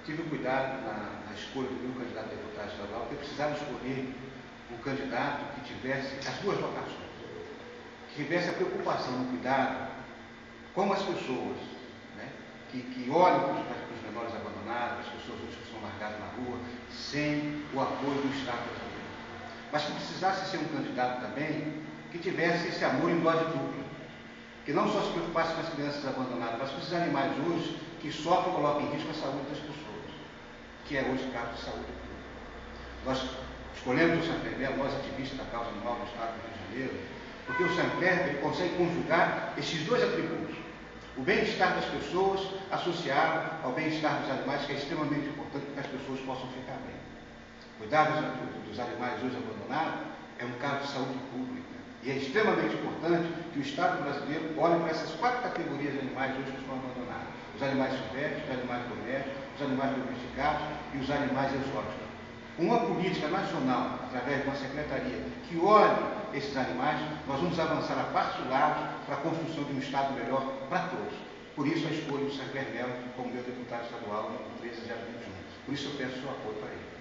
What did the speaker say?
tive cuidado na escolha do meu candidato a deputado estadual, porque eu precisava escolher um candidato que tivesse as duas vocações, que tivesse a preocupação no cuidado com as pessoas, né, que olhem para os menores abandonados, para as pessoas que são largadas na rua, sem o apoio do Estado brasileiro. Mas que precisasse ser um candidato também que tivesse esse amor em dose dupla, que não só se preocupasse com as crianças abandonadas, mas com esses animais hoje que sofrem e colocam em risco a saúde das pessoas, que é hoje o caso de saúde pública. Nós escolhemos o Saint-Pierre, nós ativistas da causa animal no Estado do Rio de Janeiro, porque o Saint-Pierre consegue conjugar esses dois atributos: o bem-estar das pessoas associado ao bem-estar dos animais, que é extremamente importante para que as pessoas possam ficar bem. Cuidar dos animais hoje abandonados é um caso de saúde pública. E é extremamente importante que o Estado brasileiro olhe para essas 4 categorias de animais hoje que estão abandonados: os animais silvestres, os animais domésticos, os animais domesticados e os animais exóticos. Uma política nacional, através de uma secretaria que olhe esses animais, nós vamos avançar a passos largos para a construção de um Estado melhor para todos. Por isso a escolha do Saint-Pierre Melo como meu deputado estadual no 13/021. Por isso eu peço seu apoio para ele.